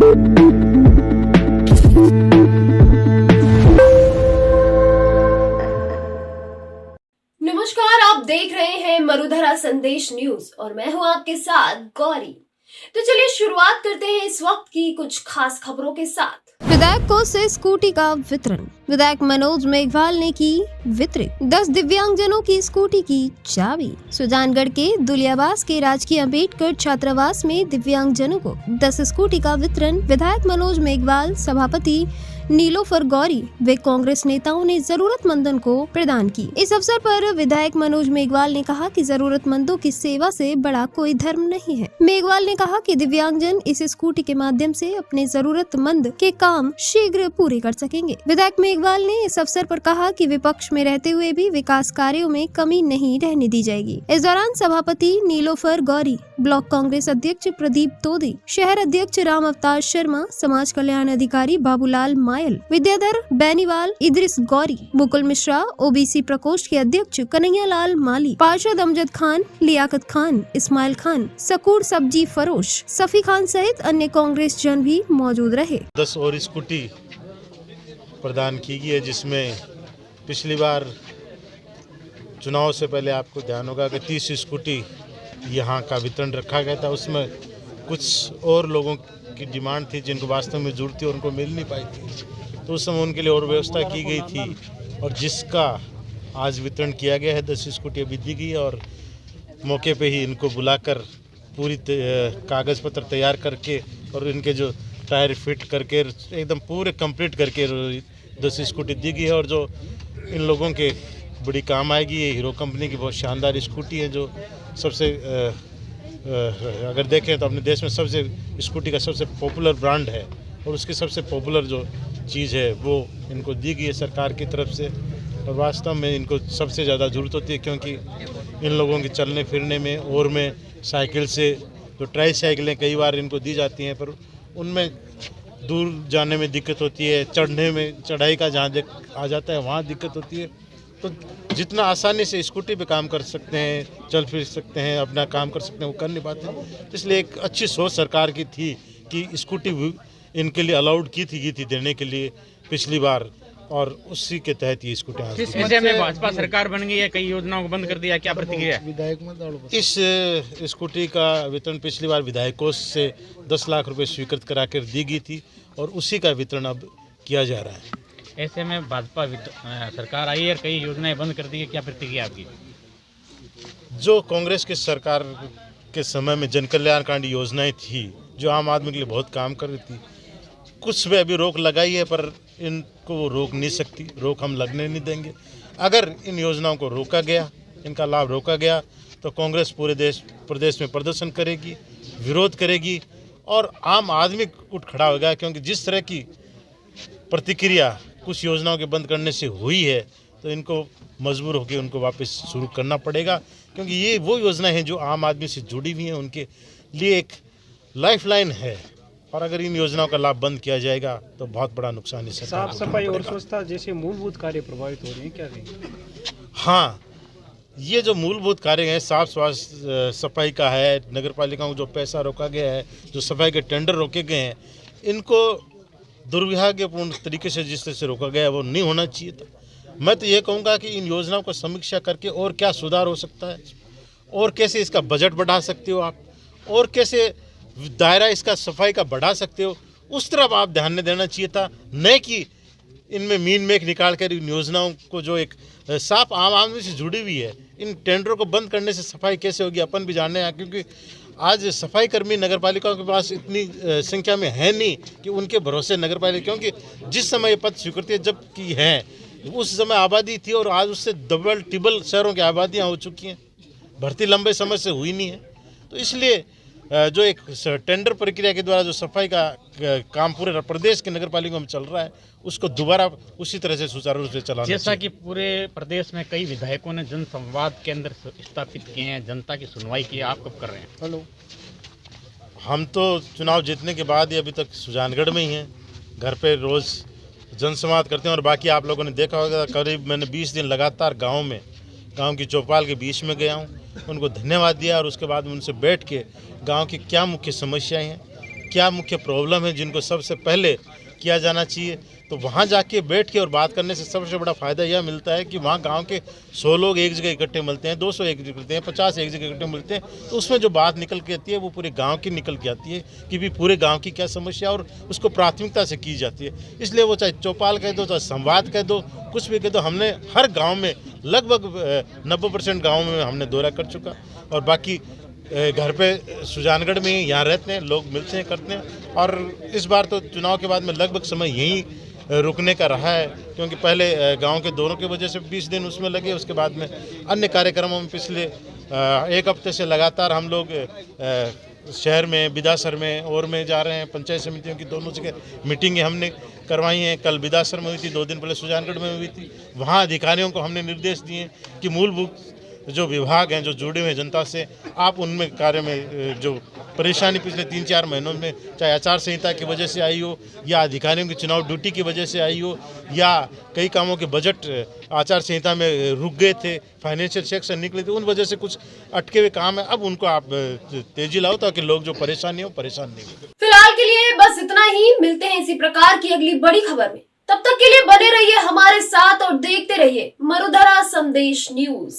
नमस्कार, आप देख रहे हैं मरुधरा संदेश न्यूज और मैं हूं आपके साथ गौरी। तो चलिए शुरुआत करते हैं इस वक्त की कुछ खास खबरों के साथ। विधायकों से स्कूटी का वितरण। विधायक मनोज मेघवाल ने की वितरित 10 दिव्यांगजनों की स्कूटी की चाबी। सुजानगढ़ के दुलियाबास के राजकीय अम्बेडकर छात्रावास में दिव्यांगजनों को 10 स्कूटी का वितरण विधायक मनोज मेघवाल, सभापति नीलोफर गौरी व कांग्रेस नेताओं ने जरूरतमंदों को प्रदान की। इस अवसर पर विधायक मनोज मेघवाल ने कहा कि जरूरतमंदों की सेवा से बड़ा कोई धर्म नहीं है। मेघवाल ने कहा कि दिव्यांगजन इस स्कूटी के माध्यम से अपने जरूरतमंद के काम शीघ्र पूरे कर सकेंगे। विधायक मेघवाल ने इस अवसर पर कहा कि विपक्ष में रहते हुए भी विकास कार्यों में कमी नहीं रहने दी जाएगी। इस दौरान सभापति नीलोफर गौरी, ब्लॉक कांग्रेस अध्यक्ष प्रदीप तोदी, शहर अध्यक्ष राम अवतार शर्मा, समाज कल्याण अधिकारी बाबूलाल मायल, विद्याधर बैनीवाल, इद्रिस गौरी, मुकुल मिश्रा, ओबीसी प्रकोष्ठ के अध्यक्ष कन्हैया लाल माली, पार्षद अमजद खान, लियाकत खान, इस्माइल खान, सकूर सब्जी फरोश, सफी खान सहित अन्य कांग्रेस जन भी मौजूद रहे। 10 और स्कूटी प्रदान की गई है, जिसमें पिछली बार चुनाव से पहले आपको ध्यान होगा कि 30 स्कूटी यहाँ का वितरण रखा गया था। उसमें कुछ और लोगों की डिमांड थी जिनको वास्तव में जरूरत थी और उनको मिल नहीं पाई थी, तो उस समय उनके लिए और व्यवस्था की गई थी और जिसका आज वितरण किया गया है। 10 स्कूटी अभी दी गई और मौके पे ही इनको बुलाकर पूरी कागज़ पत्र तैयार करके और इनके जो टायर फिट करके एकदम पूरे कंप्लीट करके 10 स्कूटी दी गई है और जो इन लोगों के बड़ी काम आएगी। ये हीरो कंपनी की बहुत शानदार स्कूटी है जो सबसे अगर देखें तो अपने देश में सबसे स्कूटी का सबसे पॉपुलर ब्रांड है और उसकी सबसे पॉपुलर जो चीज़ है वो इनको दी गई है सरकार की तरफ से। और वास्तव में इनको सबसे ज़्यादा ज़रूरत होती है क्योंकि इन लोगों के चलने फिरने में और में साइकिल से जो ट्राई साइकिलें कई बार इनको दी जाती हैं पर उनमें दूर जाने में दिक्कत होती है, चढ़ने में चढ़ाई का जहाँ आ जाता है वहाँ दिक्कत होती है। तो जितना आसानी से स्कूटी पे काम कर सकते हैं, चल फिर सकते हैं, अपना काम कर सकते हैं, वो कर नहीं पाते। इसलिए एक अच्छी सोच सरकार की थी कि स्कूटी इनके लिए अलाउड की थी देने के लिए पिछली बार और उसी के तहत ये स्कूटी किस विषय में भाजपा सरकार बन गई है, कई योजनाओं को बंद कर दिया, क्या प्रतिक्रिया है? इस स्कूटी का वितरण पिछली बार विधायकों से 10 लाख रुपए स्वीकृत करा कर दी गई थी और उसी का वितरण अब किया जा रहा है। ऐसे में भाजपा सरकार आई है और कई योजनाएं बंद कर दी है, क्या प्रतिक्रिया आपकी? जो कांग्रेस की सरकार के समय में जन कल्याणकांडी योजनाएं थी जो आम आदमी के लिए बहुत काम कर रही थी, कुछ पे अभी रोक लगाई है पर इनको वो रोक नहीं सकती, रोक हम लगने नहीं देंगे। अगर इन योजनाओं को रोका गया, इनका लाभ रोका गया तो कांग्रेस पूरे प्रदेश में प्रदर्शन करेगी, विरोध करेगी और आम आदमी उठ खड़ा होगा। क्योंकि जिस तरह की प्रतिक्रिया कुछ योजनाओं के बंद करने से हुई है तो इनको मजबूर होकर उनको वापस शुरू करना पड़ेगा क्योंकि ये वो योजनाएं हैं जो आम आदमी से जुड़ी हुई हैं, उनके लिए एक लाइफलाइन है और अगर इन योजनाओं का लाभ बंद किया जाएगा तो बहुत बड़ा नुकसान इससे। साफ सफाई और स्वच्छता जैसे मूलभूत कार्य प्रभावित हो रहे हैं, क्या कहेंगे? हाँ, ये जो मूलभूत कार्य हैं, साफ सफाई का है, नगर पालिकाओं को जो पैसा रोका गया है, जो सफाई के टेंडर रोके गए हैं, इनको दुर्भाग्यपूर्ण तरीके से जिस तरह से रोका गया है वो नहीं होना चाहिए था। मैं तो ये कहूँगा कि इन योजनाओं को समीक्षा करके और क्या सुधार हो सकता है और कैसे इसका बजट बढ़ा सकते हो आप और कैसे दायरा इसका सफाई का बढ़ा सकते हो, उस तरफ आप ध्यान देना चाहिए था, न कि इनमें मीन मेख निकाल कर इन योजनाओं को जो एक साफ आम आदमी से जुड़ी हुई है, इन टेंडरों को बंद करने से सफाई कैसे होगी अपन भी जानने हैं। क्योंकि आज सफाई कर्मी नगर पालिकाओं के पास इतनी संख्या में है नहीं कि उनके भरोसे नगर पालिका, क्योंकि जिस समय ये पद स्वीकृति जब की है उस समय आबादी थी और आज उससे डबल टिबल शहरों की आबादियाँ हो चुकी हैं, भर्ती लंबे समय से हुई नहीं है। तो इसलिए जो एक टेंडर प्रक्रिया के द्वारा जो सफाई का काम पूरे प्रदेश के नगर पालिकाओं में चल रहा है उसको दोबारा उसी तरह से सुचारू रूप से चलाना चाहिए। जैसा कि पूरे प्रदेश में कई विधायकों ने जन संवाद केंद्र स्थापित किए हैं, जनता की सुनवाई की है, आप कब कर रहे हैं? हेलो, हम तो चुनाव जीतने के बाद ही अभी तक सुजानगढ़ में ही हैं, घर पे रोज़ जनसंवाद करते हैं और बाकी आप लोगों ने देखा होगा करीब मैंने 20 दिन लगातार गांव की चौपाल के बीच में गया हूं, उनको धन्यवाद दिया और उसके बाद उनसे बैठ के गांव की क्या मुख्य समस्याएं हैं, क्या मुख्य प्रॉब्लम है जिनको सबसे पहले किया जाना चाहिए। तो वहाँ जाके बैठ के और बात करने से सबसे बड़ा फ़ायदा यह मिलता है कि वहाँ गांव के 100 लोग एक जगह इकट्ठे मिलते हैं, 200 एक जगह मिलते हैं, 50 एक जगह इकट्ठे मिलते हैं, तो उसमें जो बात निकल के आती है वो पूरे गांव की निकल के आती है कि भी पूरे गांव की क्या समस्या और उसको प्राथमिकता से की जाती है। इसलिए वो चाहे चौपाल कह दो, चाहे संवाद कह दो, कुछ भी कह दो, हमने हर गाँव में लगभग 90% गाँव में हमने दौरा कर चुका और बाकी घर पे सुजानगढ़ में यहाँ रहते हैं, लोग मिलते हैं, करते हैं। और इस बार तो चुनाव के बाद में लगभग समय यहीं रुकने का रहा है, क्योंकि पहले गांव के दौरों की वजह से 20 दिन उसमें लगे। उसके बाद में अन्य कार्यक्रमों में पिछले एक हफ्ते से लगातार हम लोग शहर में, बिदासर में और में जा रहे हैं। पंचायत समितियों की दोनों जगह मीटिंगें हमने करवाई हैं। कल बिदासर में हुई थी, 2 दिन पहले सुजानगढ़ में हुई थी। वहाँ अधिकारियों को हमने निर्देश दिए कि मूलभूत जो विभाग हैं, जो जुड़े हुए जनता से, आप उनमें कार्य में जो परेशानी पिछले 3-4 महीनों में चाहे आचार संहिता की वजह से आई हो या अधिकारियों की चुनाव ड्यूटी की वजह से आई हो या कई कामों के बजट आचार संहिता में रुक गए थे, फाइनेंशियल सेक्शन निकले थे, उन वजह से कुछ अटके हुए काम है, अब उनको आप तेजी लाओ ताकि लोग जो परेशानी हो परेशान नहीं हो। फिलहाल के लिए बस इतना ही। मिलते हैं इसी प्रकार की अगली बड़ी खबर में। तब तक के लिए बने रहिए हमारे साथ और देखते रहिए मरुधरा संदेश न्यूज।